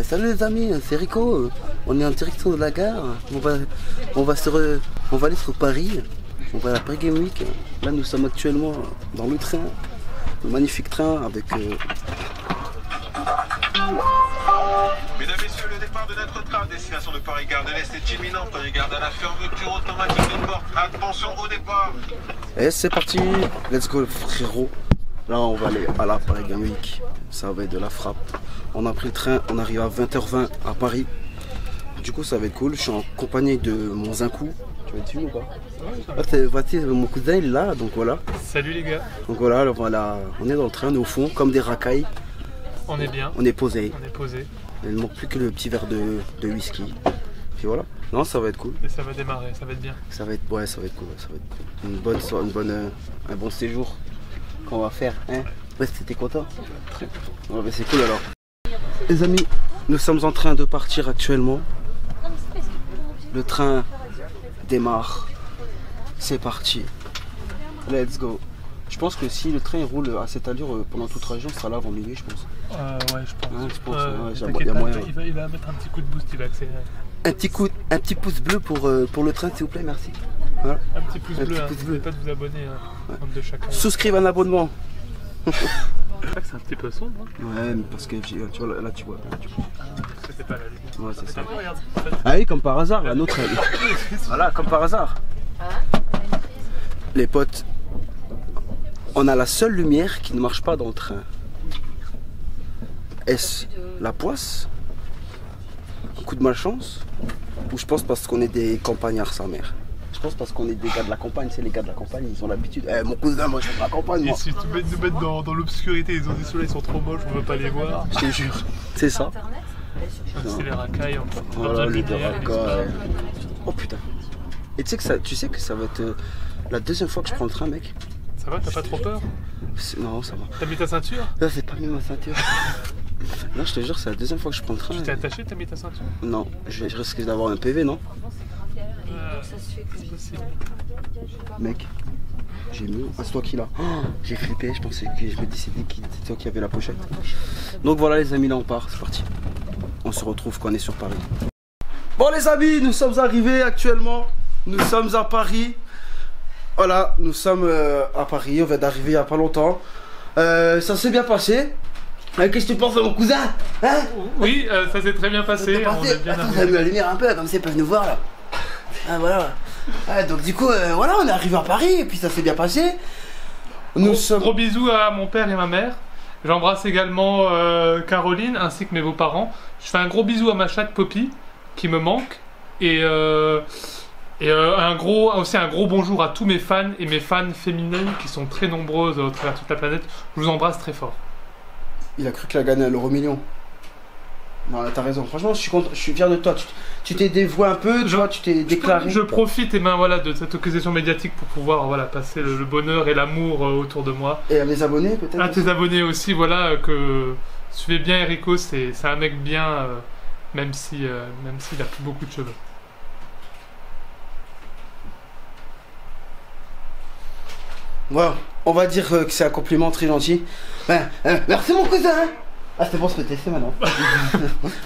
Et salut les amis, c'est Rico. On est en direction de la gare. On va aller sur Paris. On va à la Paris Game Week. Là nous sommes actuellement dans le train. Le magnifique train avec... Mesdames, Messieurs, le départ de notre train, destination de Paris-Gare de l'Est est imminent. Prenez garde à la fermeture automatique des portes. Attention au départ. Et c'est parti. Let's go frérot. Là on va aller à la Paris Game Week. Ça va être de la frappe. On a pris le train, on arrive à 20h20 à Paris. Du coup ça va être cool. Je suis en compagnie de mon Zinkou. Tu vas être filmé ou pas? Mon cousin il est là, donc voilà. Salut les gars. Donc voilà, on est dans le train, on est au fond, comme des racailles. On est bien. On est posé. On est posé. Il ne manque plus que le petit verre de whisky. Puis voilà. Non, ça va être cool. Et ça va démarrer, ça va être bien. Ça va être, ouais, ça va être cool. Ça va être un bon séjour qu'on va faire. Hein? Ouais, t'es content? Très content. Ouais, bah, c'est cool alors. Les amis, nous sommes en train de partir actuellement. Le train démarre. C'est parti. Let's go. Je pense que si le train roule à cette allure pendant toute la région, ça sera là avant minuit, je pense. Ouais, je pense. Ouais, je pense. Ouais, Il y a moyen. Il va mettre un petit coup de boost, il va accélérer. Un petit pouce bleu pour le train, s'il vous plaît, merci. Voilà. Un petit pouce bleu, pouce bleu. N'oubliez pas de vous abonner, de chacun. Souscrive un abonnement. C'est un petit peu sombre. Hein. Ouais, mais parce que tu vois, là tu vois. C'était pas la lumière. Ouais, c'est ça. Regarde. Ah oui, comme par hasard, la nôtre. Voilà, comme par hasard. Les potes, on a la seule lumière qui ne marche pas dans le train. Est-ce la poisse? Un coup de malchance? Ou je pense parce qu'on est des campagnards, sa mère? Je pense parce qu'on est des gars de la campagne, c'est les gars de la campagne, ils ont l'habitude. Eh, mon cousin, moi je suis de la campagne, moi. Et si tu nous mettre dans l'obscurité, les ondes solaires sont trop moches, on veut pas les voir. Je te jure, c'est ça. C'est les racailles, on Voilà, les lumière, racailles. Oh putain. Et tu sais que ça va être la deuxième fois que je prends le train, mec. Ça va, t'as pas trop peur? Non, ça va. T'as mis ta ceinture? Là, c'est pas mis ma ceinture. Non, je te jure, c'est la deuxième fois que je prends le train. Tu t'es attaché, t'as mis ta ceinture? Non, je risque d'avoir un PV, non? C'est possible. Mec, j'ai mis. Ah, c'est toi qui l'as. Oh, j'ai flippé, je pensais que je me disais c'était toi qui avais la pochette. Donc voilà, les amis, là on part, c'est parti. On se retrouve quand on est sur Paris. Bon, les amis, nous sommes arrivés actuellement. Nous sommes à Paris. Voilà, nous sommes à Paris. On vient d'arriver il n'y a pas longtemps. Ça s'est bien passé. Qu'est-ce que tu penses de mon cousin? Hein? Oui, ça s'est très bien passé. On est bien Attends, ça met la lumière un peu, comme ça ils peuvent nous voir là. Ah voilà. Ah, donc du coup, voilà, on est arrivé à Paris et puis ça s'est bien passé. Gros bisous à mon père et ma mère. J'embrasse également Caroline ainsi que mes beaux-parents. Je fais un gros bisou à ma chatte Poppy qui me manque. Et aussi un gros bonjour à tous mes fans et mes fans féminines qui sont très nombreuses à travers toute la planète. Je vous embrasse très fort. Il a cru qu'il a gagné à l'euro-million. Non, t'as raison. Franchement, je suis content, je suis fier de toi. Tu t'es dévoué un peu, tu vois, tu t'es déclaré. Je profite voilà, de cette occasion médiatique pour pouvoir passer le bonheur et l'amour autour de moi. Et à mes abonnés, peut-être? À tes abonnés aussi, voilà, que suivez bien Erico, c'est un mec bien, même s'il a plus beaucoup de cheveux. Voilà, on va dire que c'est un compliment très gentil. Merci mon cousin. Ah, c'est bon, je peux tester maintenant.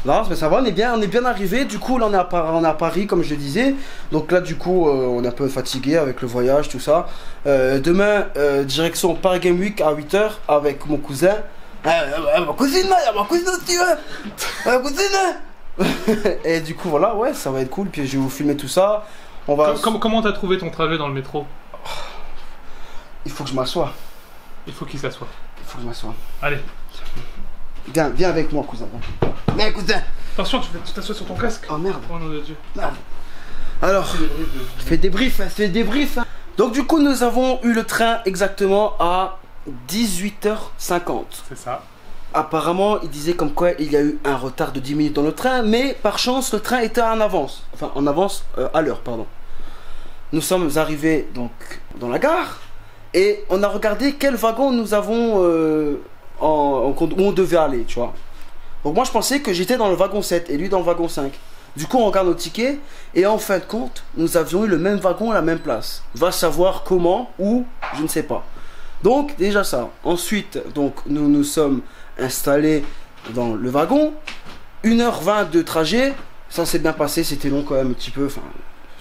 Non, mais ça va, on est bien arrivé. Du coup, là, on est à Paris, comme je le disais. Donc là, du coup, on est un peu fatigué avec le voyage, tout ça. Demain, direction Paris Game Week à 8h avec mon cousin. Ma cousine, ma cousine aussi, ma cousine. Et du coup, voilà, ouais, ça va être cool. Puis je vais vous filmer tout ça. Comment t'as trouvé ton trajet dans le métro? Il faut que je m'assoie. Il faut qu'il s'assoie. Il faut que je m'assoie. Allez. Viens avec moi, cousin. Viens, cousin. Attention, tu t'assois sur ton casque. Oh merde. Oh nom de Dieu. Merde. Alors, fais des briefs, hein. Donc du coup, nous avons eu le train exactement à 18h50. C'est ça. Apparemment, il disait comme quoi il y a eu un retard de 10 minutes dans le train, mais par chance, le train était en avance. Enfin, en avance à l'heure, pardon. Nous sommes arrivés donc dans la gare et on a regardé quel wagon nous avons où on devait aller, tu vois. Donc moi je pensais que j'étais dans le wagon 7 et lui dans le wagon 5. Du coup on regarde nos tickets et en fin de compte nous avions eu le même wagon à la même place. Va savoir comment, où, je ne sais pas. Donc déjà ça. Ensuite donc nous nous sommes installés dans le wagon. 1h20 de trajet, ça s'est bien passé, c'était long quand même un petit peu, enfin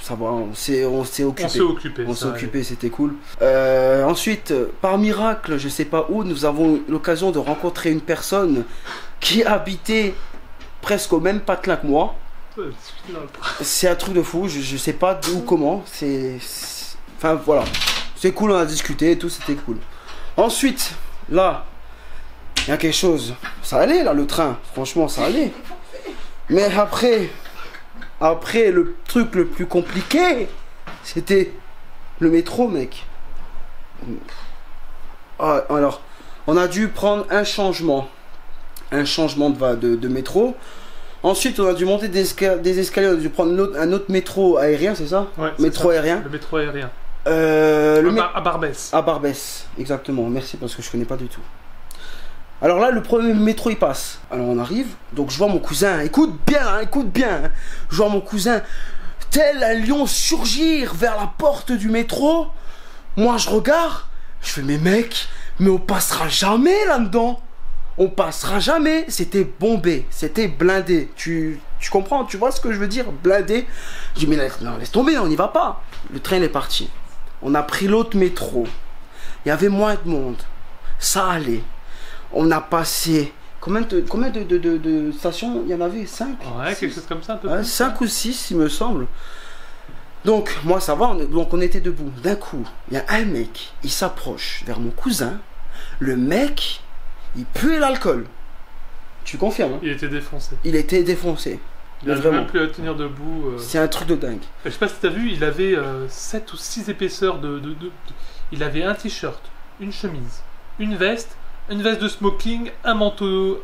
ça va, on s'est occupé. On s'est occupé, c'était cool. Ensuite, par miracle, je sais pas où, nous avons eu l'occasion de rencontrer une personne qui habitait presque au même patelin que moi. C'est un truc de fou, je sais pas d'où, comment, enfin voilà, c'est cool, on a discuté et tout, c'était cool. Ensuite, là, il y a quelque chose, ça allait là, le train, franchement ça allait. Mais après, le truc le plus compliqué, c'était le métro, mec. Alors, on a dû prendre un changement de métro. Ensuite, on a dû monter des escaliers, on a dû prendre un autre métro aérien, c'est ça? Ouais, métro aérien. Le métro aérien. À Barbès. À Barbès, exactement. Merci parce que je connais pas du tout. Alors là, le premier métro il passe. Alors on arrive, donc je vois mon cousin. Écoute bien. Hein. Je vois mon cousin tel un lion surgir vers la porte du métro. Moi, je regarde. Je fais mais mec, mais on passera jamais là-dedans. On passera jamais. C'était bombé, c'était blindé. Tu comprends? Tu vois ce que je veux dire? Blindé. Je dis mais non, laisse tomber, on n'y va pas. Le train est parti. On a pris l'autre métro. Il y avait moins de monde. Ça allait. On a passé... Combien de stations il y en avait? 5? Ouais, quelque chose comme ça. 5 ou 6, il me semble. Donc, moi, ça va. Donc, on était debout. D'un coup, il y a un mec. Il s'approche vers mon cousin. Le mec, il puait l'alcool. Tu confirmes? Hein? Il était défoncé. Il était défoncé. Il n'avait même plus à tenir debout. C'est un truc de dingue. Je sais pas si t'as vu, il avait 7 ou 6 épaisseurs Il avait un t-shirt, une chemise, une veste de smoking, un manteau,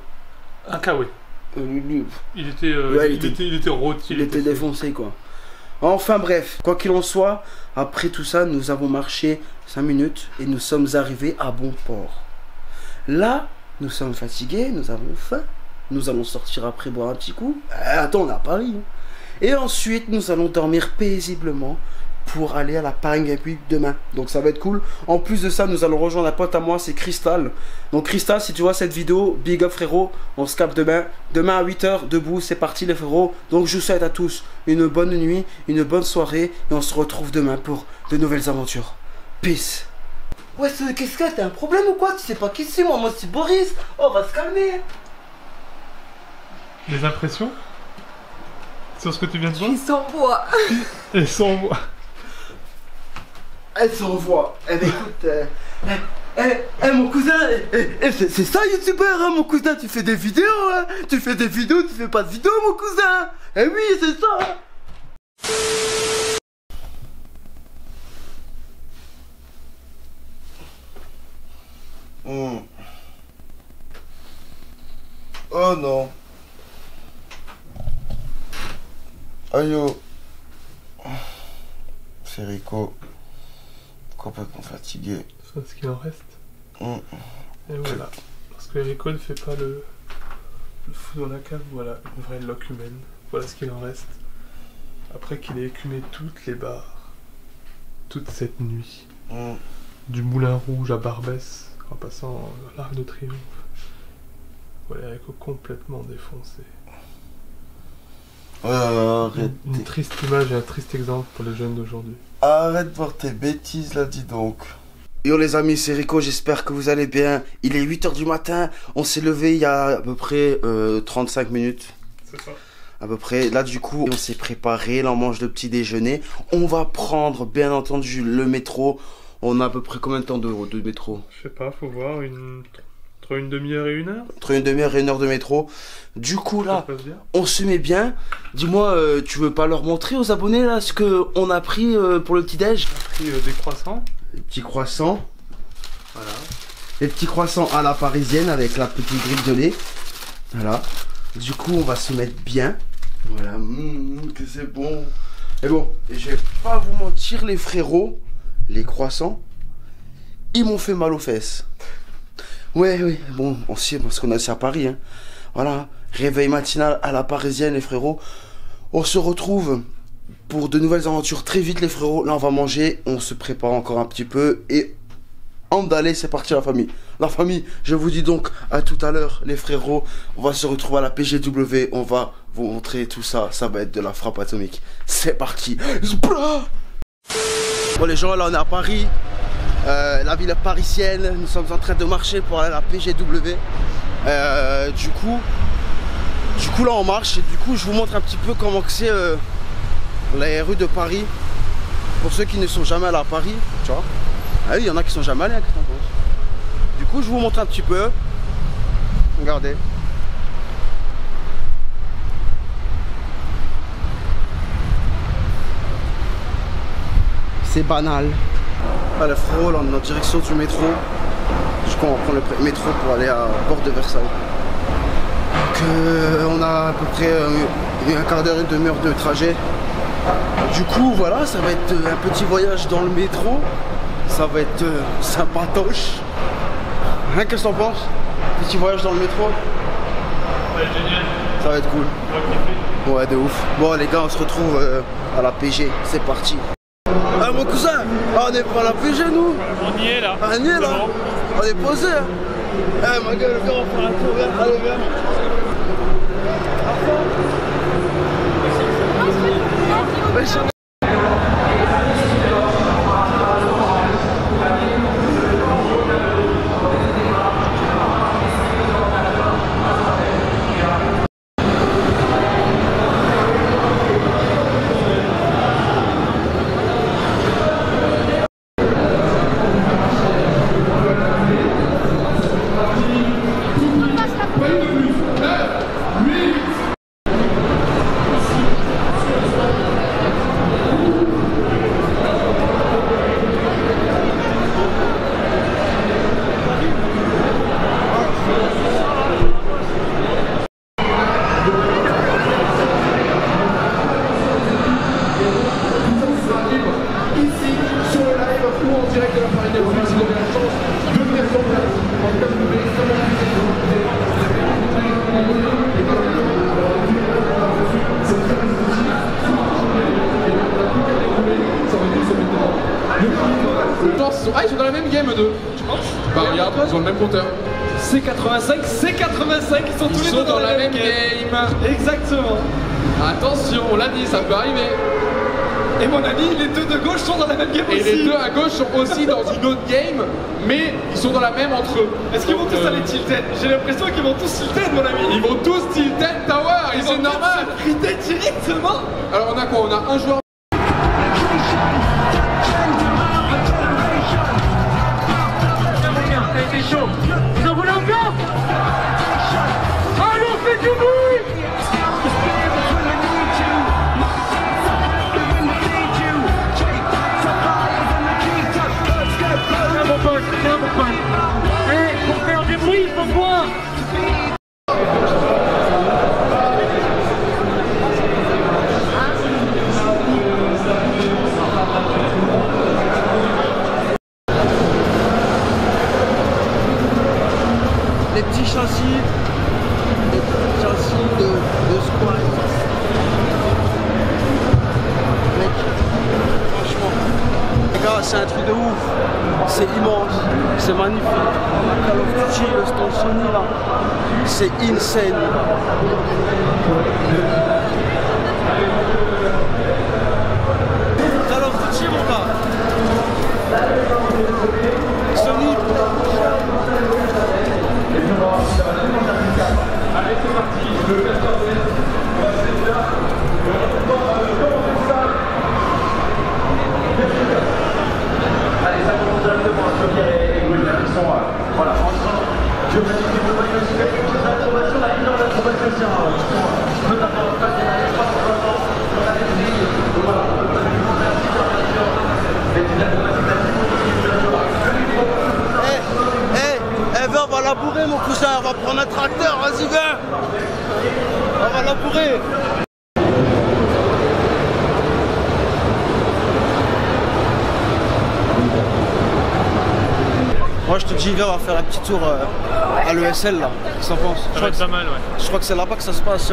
un kawaii. Il était rôti. Il était défoncé, quoi. Enfin bref, quoi qu'il en soit, après tout ça, nous avons marché 5 minutes et nous sommes arrivés à bon port. Là, nous sommes fatigués, nous avons faim. Nous allons sortir après boire un petit coup. Attends, on est à Paris. Hein. Et ensuite, nous allons dormir paisiblement pour aller à la Paris demain. Donc ça va être cool. En plus de ça, nous allons rejoindre un pote à moi, c'est Crystal. Donc Crystal, si tu vois cette vidéo, big up frérot. On se capte demain. Demain à 8h, debout, c'est parti les frérots. Donc je vous souhaite à tous une bonne nuit, une bonne soirée. Et on se retrouve demain pour de nouvelles aventures. Peace. Ouais, qu'est-ce que t'as un problème ou quoi? Tu sais pas qui c'est, moi c'est Boris. Oh, on va se calmer. Des impressions sur ce que tu viens de voir? Il s'envoie. Elles s'envoient. Elle s'envoie. Eh ben écoute, mon cousin, c'est ça youtubeur, hein, mon cousin, tu fais des vidéos, hein. Tu fais des vidéos, tu fais pas de vidéos, mon cousin. Eh oui, c'est ça. Oh non. Ayo. C'est Rico. Complètement fatigué. C'est ce qu'il en reste. Et voilà. Parce que Rico ne fait pas le fou dans la cave, voilà, une vraie loque humaine. Voilà ce qu'il en reste. Après qu'il ait écumé toutes les bars. Toute cette nuit. Du Moulin Rouge à Barbès, en passant l'Arc de Triomphe. Voilà, Rico complètement défoncé. Arrête. Une triste image et un triste exemple pour les jeunes d'aujourd'hui. Arrête de voir tes bêtises là, dis donc. Yo les amis, c'est Rico, j'espère que vous allez bien. Il est 8h du matin, on s'est levé il y a à peu près 35 minutes. C'est ça. À peu près, là du coup, on s'est préparé, là on mange le petit déjeuner. On va prendre bien entendu le métro. On a à peu près combien de temps de métro? Je sais pas, faut voir, entre une demi-heure et 1 heure. Entre une demi-heure et 1 heure de métro. Du coup là, on se met bien. Dis-moi, tu veux pas leur montrer aux abonnés là ce qu'on a pris pour le petit déj? On a pris des croissants. Les petits croissants. Voilà. Les petits croissants à la parisienne avec la petite grille de lait. Voilà. Du coup, on va se mettre bien. Voilà. Que c'est bon. Et bon, je vais pas vous mentir les frérots. Les croissants, ils m'ont fait mal aux fesses. Ouais. Bon, on sait parce qu'on est à Paris. Hein. Voilà. Réveil matinal à la parisienne les frérots. On se retrouve pour de nouvelles aventures très vite les frérots. Là on va manger, on se prépare encore un petit peu et en d'aller c'est parti la famille. La famille, je vous dis donc à tout à l'heure, les frérots. On va se retrouver à la PGW. On va vous montrer tout ça. Ça va être de la frappe atomique. C'est parti. Bon les gens, là on est à Paris. La ville parisienne. Nous sommes en train de marcher pour aller à la PGW. Du coup là on marche. Et du coup je vous montre un petit peu comment que c'est les rues de Paris. Pour ceux qui ne sont jamais allés à Paris, tu vois. Ah oui, il y en a qui sont jamais allés, hein, qu'est-ce que t'en penses? Du coup, je vous montre un petit peu. Regardez. C'est banal. Ah, les frérots, là, on est en direction du métro. Je crois qu'on prend le métro pour aller à Porte de Versailles. Donc, on a à peu près un quart d'heure, une demi-heure de trajet. Du coup, voilà, ça va être un petit voyage dans le métro. Ça va être sympatoche. Hein, qu'est-ce que t'en penses? Petit voyage dans le métro? Ça va être génial. Ça va être cool. Ouais, de ouf. Bon, les gars, on se retrouve à la PG. C'est parti. Ah, mon cousin, on est pas à la PG, nous? On y est là. Ah, on y est là? On est posé, hein? Eh, ma gueule, viens, on fait un tour, viens. Allez, viens. Ah, ils sont dans la même game, eux deux. Tu penses? Bah, regarde, ils ont le même compteur. C85, C85, ils sont tous les deux dans la même game. Exactement. Attention, on l'a dit, ça peut arriver. Et mon ami, les deux de gauche sont dans la même game Et aussi. les deux à gauche sont aussi dans une autre game, mais ils sont dans la même entre eux. Est-ce qu'ils vont tous aller tilted? J'ai l'impression qu'ils vont tous tilted, mon ami. Ils vont tous tilted tower, et c'est normal. Friter directement. Alors on a quoi? On a un joueur. C'est chaud. Vous en voulez encore? Allons, faites du bruit! Tiens mon pote, tiens mon pote. Eh, pour faire du bruit, il faut boire. Les petits châssis de squat. Mec, franchement, les gars, c'est un truc de ouf. C'est immense, c'est magnifique. Call of Duty, le stand Sony là, c'est insane. Call of Duty, mon gars. Sony. Allez, c'est parti, le 14e. Allez, ça commence directement à Joker et Gwendal. Ils sont voilà, ensemble. Je vais dire que vous voyez aussi l'approbation, la leader de l'approbation aussi. Notamment en face des années 360, dans la maîtrise. Voilà, on peut passer pour la petite bien sûr. Mais c'est la Viens, on va labourer mon cousin, on va prendre un tracteur, vas-y viens. On va labourer. Moi je te dis viens, on va faire un petit tour à l'ESL là, qu'est-ce que t'en penses? Ça va être pas mal, ouais. Je crois que c'est là-bas que ça se passe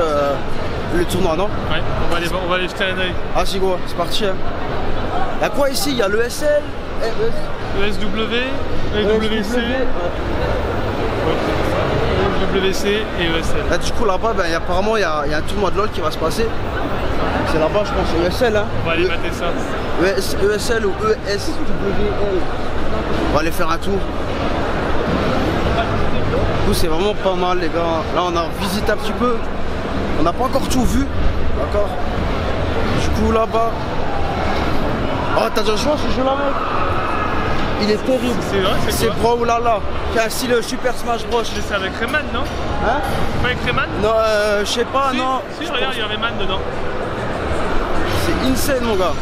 le tournoi, non? Ouais, on va aller jeter un œil. Ah si go, c'est parti hein. Y'a quoi ici? Y'a l'ESL, ESW, WC. WC et ESL. Là, du coup, là-bas, ben, apparemment, il y a un tournoi de LoL qui va se passer. C'est là-bas, je pense, ESL. Hein. On va aller mater ça. ESL ou ESWL. On va aller faire un tour. Du coup, c'est vraiment pas mal, les gars. Là, on a visité un petit peu. On n'a pas encore tout vu. D'accord. Du coup, là-bas. Oh, t'as déjà joué à ce jeu-là, mec? Il est terrible. C'est vrai, c'est quoi? C'est Brawlhalla, qui a un style Super Smash Bros. C'est avec Rayman, non? Hein? Pas avec Rayman? Non, je sais pas, si, non. Si, regarde, il y a Rayman dedans. C'est insane, mon gars.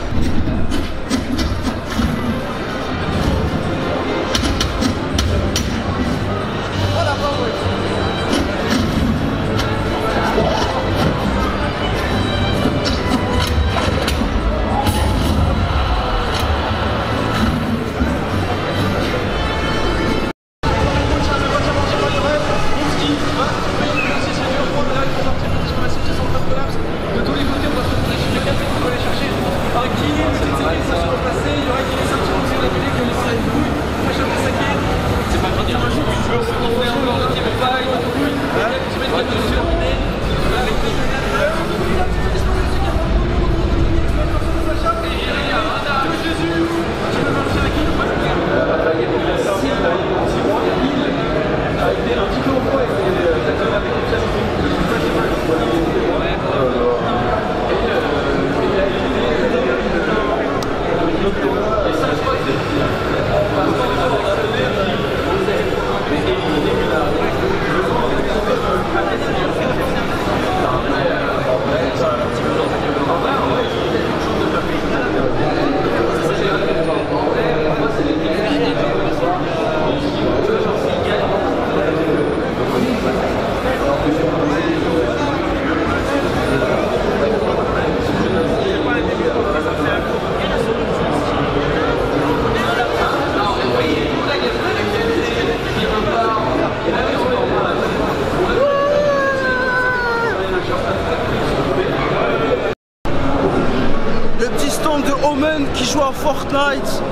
Qui joue à Fortnite.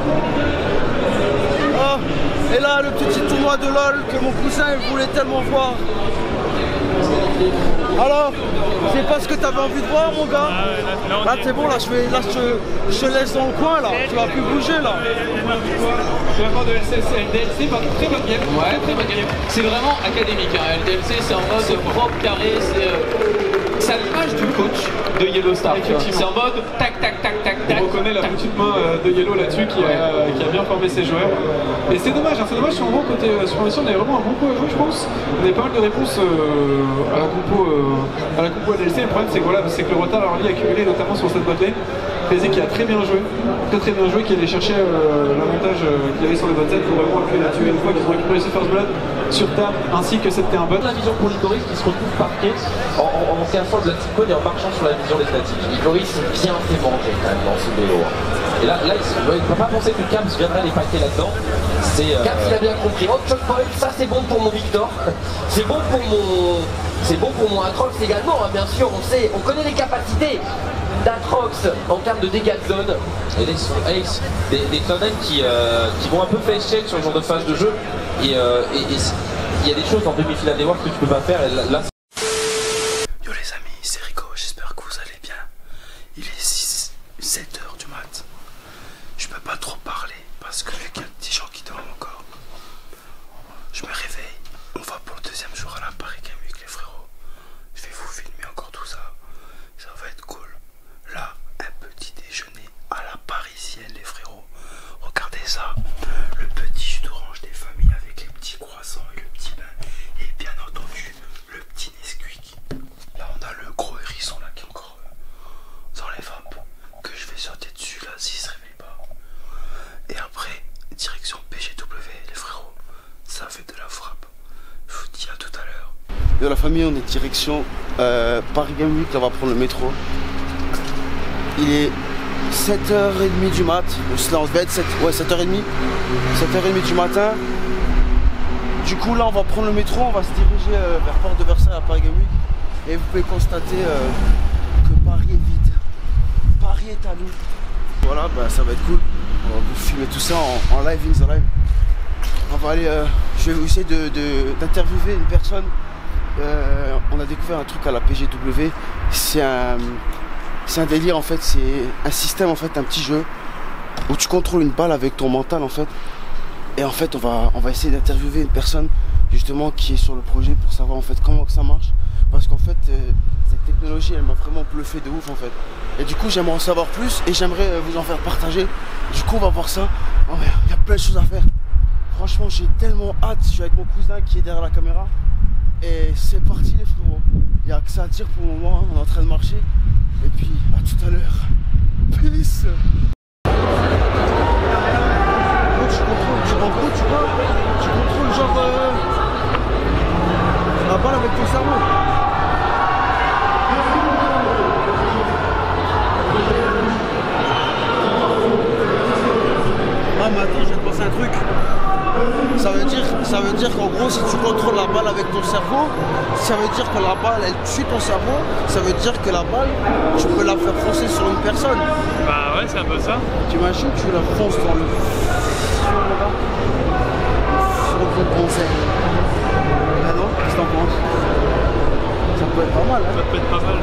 Oh, et là le petit tournoi de LoL que mon cousin il voulait tellement voir. Alors, c'est pas ce que t'avais envie de voir, mon gars? Là t'es bon, là je te laisse dans le coin là, tu vas plus bouger là. Je vais avoir de LDLC, très bonne game. Ouais, très bonne game. C'est vraiment académique, hein. LDLC c'est en mode propre, carré, c'est à l'image du coach de Yellow Star. C'est en mode tac tac tac tac tac. On reconnaît la petite main de Yellow là-dessus qui a bien formé ses joueurs. Et c'est dommage, hein, sur le côté formation, on avait vraiment un bon coup à jouer, je pense. On avait pas mal de réponses à la compo LDLC. Le problème c'est que, voilà, c'est que le retard leur est accumulé notamment sur cette botlane. Plaisir qui a très bien joué, qui allait chercher l'avantage qu'il y avait sur les botlane pour vraiment appuyer là-dessus. Une fois qu'ils ont récupéré ce first blood sur Tam ainsi que c'était un bot. La vision pour l'Icoris qui se retrouve parqué en cassant de la typone et en marchant sur la vision des statiques. L'Icoris bien fait manger quand même dans ce vélo. Et là il ne peut pas penser que Caps viendrait les paquer là-dedans. Caps il a bien compris. Oh, checkpoint, ça c'est bon pour mon Victor. C'est bon pour mon Atrox également, hein, bien sûr. On connaît les capacités d'Atrox en termes de dégâts de zone. Et des tonnettes qui vont un peu face check sur le genre de phase de jeu. Et il y a des choses en demi-finale des Worlds que tu peux pas faire. Et là yo les amis, c'est Rico, j'espère que vous allez bien. Il est 7h du mat. Je peux pas trop parler parce que vu qu'il y a des gens qui dorment encore. Je me réveille. On va pour le deuxième jour à la Paris Game Week, les frérots. Je vais vous filmer encore tout ça. Ça va être cool. Là, un petit déjeuner à la parisienne, les frérots. Regardez ça. Le petit jus d'orange des familles avec les petits croissants et le petit pain. Et bien entendu, le petit Nesquik. Là, on a le gros hérisson là qui est encore dans les vapes. Que je vais sauter dessus là s'il se réveille pas. Et après, direction PGW, les frérots. Ça fait de la frappe. Je vous dis à tout à l'heure. De la famille, on est direction Paris Game Week. Là, on va prendre le métro. Il est 7h30 du mat. Là, on se va être 7h30. 7h30 du matin. Du coup, là, on va prendre le métro. On va se diriger vers Porte de Versailles à Paris Game Week. Et vous pouvez constater que Paris est vide. Paris est à nous. Voilà, bah, ça va être cool. On va vous filmer tout ça en live, in the live. On va aller, je vais essayer d'interviewer une personne. On a découvert un truc à la PGW. C'est un délire en fait. C'est un système en fait, un petit jeu où tu contrôles une balle avec ton mental en fait. Et en fait, on va essayer d'interviewer une personne justement qui est sur le projet pour savoir en fait comment que ça marche. Parce qu'en fait, cette technologie, elle m'a vraiment bluffé de ouf en fait. Et du coup, j'aimerais en savoir plus et j'aimerais vous en faire partager. Du coup, on va voir ça. Oh, il y a plein de choses à faire. Franchement, j'ai tellement hâte. Je suis avec mon cousin qui est derrière la caméra. Et c'est parti les frérots. Il n'y a que ça à dire pour le moment. On est en train de marcher. Et puis, à tout à l'heure. Peace. Tu contrôles genre la balle avec ton cerveau. Ah mais attends, je viens de penser à un truc. Ça veut dire qu'en gros si tu contrôles la balle avec ton cerveau, ça veut dire que la balle elle tue ton cerveau, ça veut dire que la balle tu peux la faire foncer sur une personne. Bah ouais, c'est un peu ça. Tu imagines, tu la fonces dans le sur ton cerveau. Ah non, qu'est-ce que t'en penses? Ça peut être pas mal, hein? Ça peut être pas mal.